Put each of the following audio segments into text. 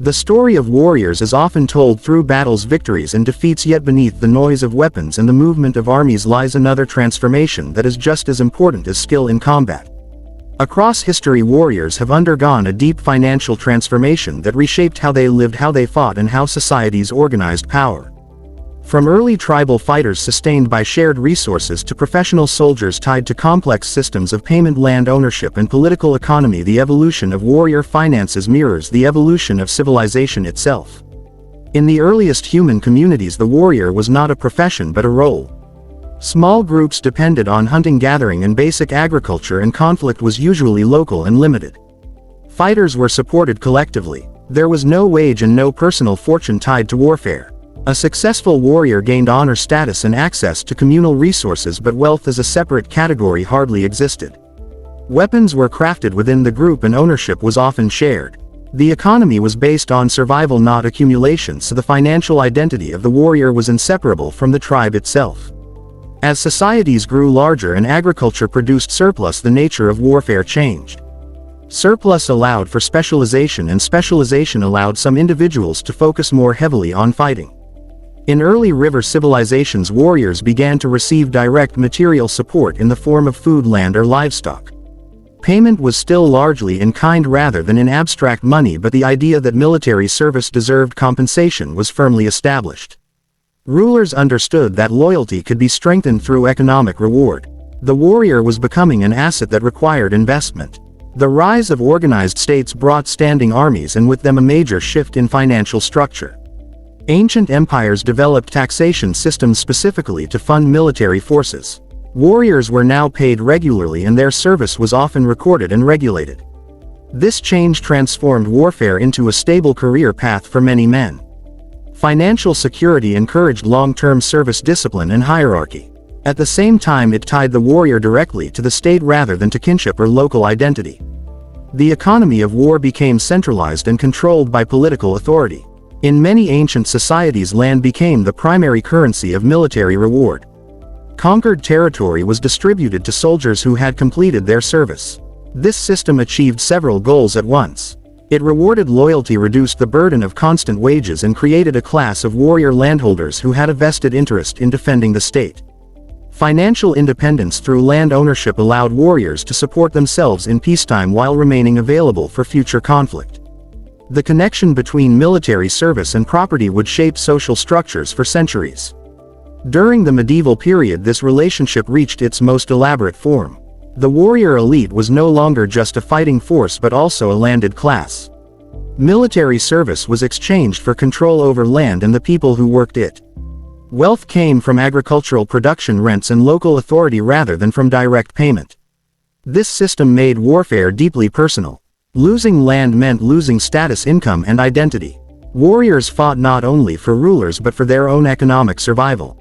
The story of warriors is often told through battles, victories and defeats, yet beneath the noise of weapons and the movement of armies lies another transformation that is just as important as skill in combat. Across history, warriors have undergone a deep financial transformation that reshaped how they lived, how they fought, and how societies organized power. From early tribal fighters sustained by shared resources to professional soldiers tied to complex systems of payment, land ownership and political economy, the evolution of warrior finances mirrors the evolution of civilization itself. In the earliest human communities, the warrior was not a profession but a role. Small groups depended on hunting, gathering and basic agriculture, and conflict was usually local and limited. Fighters were supported collectively. There was no wage and no personal fortune tied to warfare. A successful warrior gained honor, status and access to communal resources, but wealth as a separate category hardly existed. Weapons were crafted within the group and ownership was often shared. The economy was based on survival, not accumulation, so the financial identity of the warrior was inseparable from the tribe itself. As societies grew larger and agriculture produced surplus, the nature of warfare changed. Surplus allowed for specialization, and specialization allowed some individuals to focus more heavily on fighting. In early river civilizations, warriors began to receive direct material support in the form of food, land or livestock. Payment was still largely in kind rather than in abstract money, but the idea that military service deserved compensation was firmly established. Rulers understood that loyalty could be strengthened through economic reward. The warrior was becoming an asset that required investment. The rise of organized states brought standing armies, and with them a major shift in financial structure. Ancient empires developed taxation systems specifically to fund military forces. Warriors were now paid regularly and their service was often recorded and regulated. This change transformed warfare into a stable career path for many men. Financial security encouraged long-term service, discipline and hierarchy. At the same time, it tied the warrior directly to the state rather than to kinship or local identity. The economy of war became centralized and controlled by political authority. In many ancient societies, land became the primary currency of military reward. Conquered territory was distributed to soldiers who had completed their service. This system achieved several goals at once. It rewarded loyalty, reduced the burden of constant wages, and created a class of warrior landholders who had a vested interest in defending the state. Financial independence through land ownership allowed warriors to support themselves in peacetime while remaining available for future conflict. The connection between military service and property would shape social structures for centuries. During the medieval period, this relationship reached its most elaborate form. The warrior elite was no longer just a fighting force but also a landed class. Military service was exchanged for control over land and the people who worked it. Wealth came from agricultural production, rents and local authority rather than from direct payment. This system made warfare deeply personal. Losing land meant losing status, income and identity. Warriors fought not only for rulers but for their own economic survival.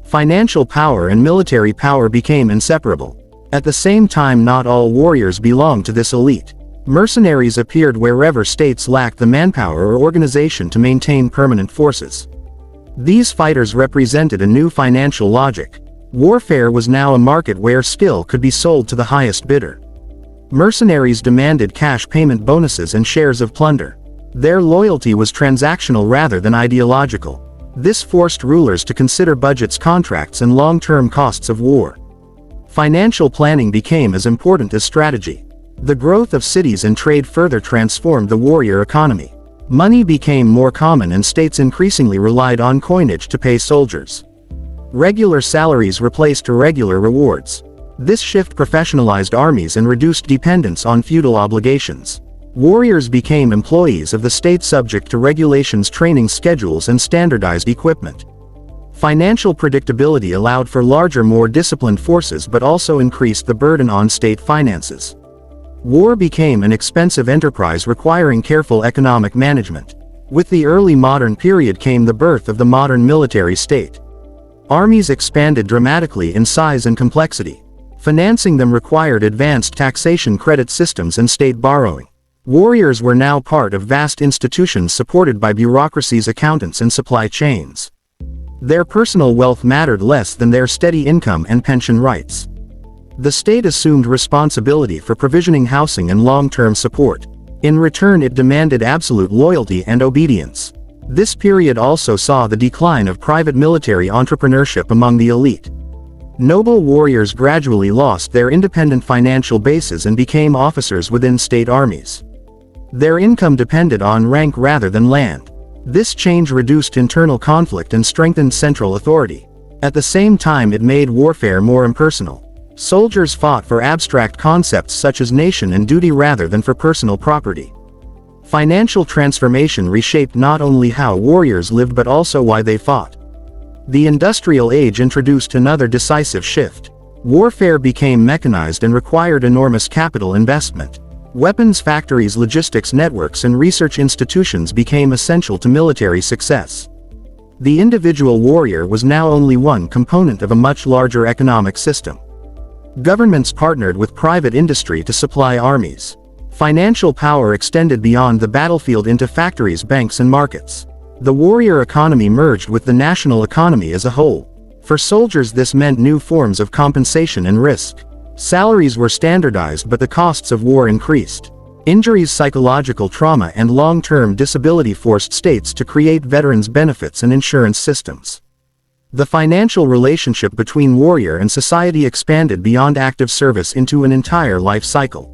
Financial power and military power became inseparable. At the same time, not all warriors belonged to this elite. Mercenaries appeared wherever states lacked the manpower or organization to maintain permanent forces. These fighters represented a new financial logic. Warfare was now a market where skill could be sold to the highest bidder. Mercenaries demanded cash payment, bonuses and shares of plunder. Their loyalty was transactional rather than ideological. This forced rulers to consider budgets, contracts and long-term costs of war. Financial planning became as important as strategy. The growth of cities and trade further transformed the warrior economy. Money became more common and states increasingly relied on coinage to pay soldiers. Regular salaries replaced irregular rewards. This shift professionalized armies and reduced dependence on feudal obligations. Warriors became employees of the state, subject to regulations, training schedules and standardized equipment. Financial predictability allowed for larger, more disciplined forces but also increased the burden on state finances. War became an expensive enterprise requiring careful economic management. With the early modern period came the birth of the modern military state. Armies expanded dramatically in size and complexity. Financing them required advanced taxation, credit systems and state borrowing. Warriors were now part of vast institutions supported by bureaucracies, accountants and supply chains. Their personal wealth mattered less than their steady income and pension rights. The state assumed responsibility for provisioning housing and long-term support. In return, it demanded absolute loyalty and obedience. This period also saw the decline of private military entrepreneurship among the elite. Noble warriors gradually lost their independent financial bases and became officers within state armies. Their income depended on rank rather than land. This change reduced internal conflict and strengthened central authority. At the same time, it made warfare more impersonal. Soldiers fought for abstract concepts such as nation and duty rather than for personal property. Financial transformation reshaped not only how warriors lived but also why they fought. The Industrial Age introduced another decisive shift. Warfare became mechanized and required enormous capital investment. Weapons factories, logistics networks, and research institutions became essential to military success. The individual warrior was now only one component of a much larger economic system. Governments partnered with private industry to supply armies. Financial power extended beyond the battlefield into factories, banks, and markets. The warrior economy merged with the national economy as a whole. For soldiers, this meant new forms of compensation and risk. Salaries were standardized, but the costs of war increased. Injuries, psychological trauma, and long-term disability forced states to create veterans' benefits and insurance systems. The financial relationship between warrior and society expanded beyond active service into an entire life cycle.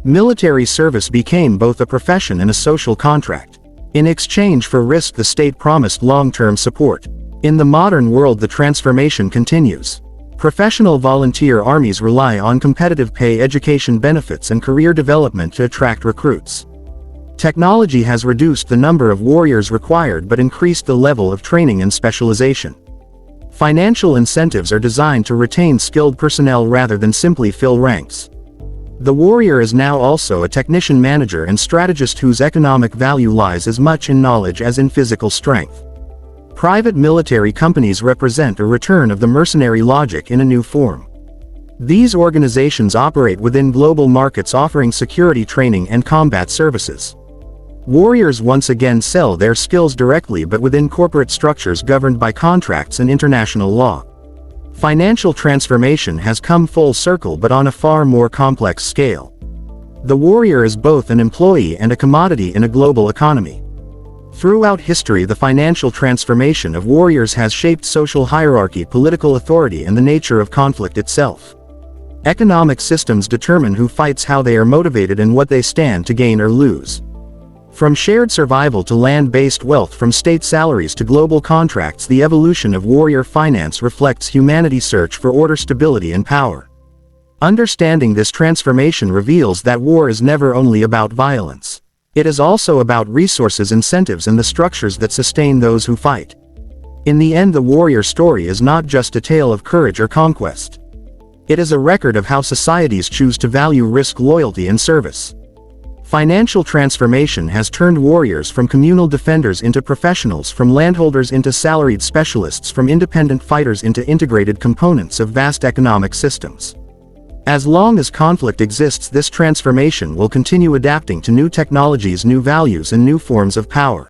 Military service became both a profession and a social contract. In exchange for risk, the state promised long-term support. In the modern world, the transformation continues. Professional volunteer armies rely on competitive pay, education benefits, and career development to attract recruits. Technology has reduced the number of warriors required but increased the level of training and specialization. Financial incentives are designed to retain skilled personnel rather than simply fill ranks. The warrior is now also a technician, manager, and strategist whose economic value lies as much in knowledge as in physical strength. Private military companies represent a return of the mercenary logic in a new form. These organizations operate within global markets, offering security training and combat services. Warriors once again sell their skills directly but within corporate structures governed by contracts and international law. Financial transformation has come full circle, but on a far more complex scale. The warrior is both an employee and a commodity in a global economy. Throughout history, the financial transformation of warriors has shaped social hierarchy, political authority, and the nature of conflict itself. Economic systems determine who fights, how they are motivated, and what they stand to gain or lose. From shared survival to land-based wealth, from state salaries to global contracts, the evolution of warrior finance reflects humanity's search for order, stability, and power. Understanding this transformation reveals that war is never only about violence. It is also about resources, incentives, and the structures that sustain those who fight. In the end, the warrior story is not just a tale of courage or conquest. It is a record of how societies choose to value risk, loyalty, and service. Financial transformation has turned warriors from communal defenders into professionals, from landholders into salaried specialists, from independent fighters into integrated components of vast economic systems. As long as conflict exists, this transformation will continue, adapting to new technologies, new values, and new forms of power.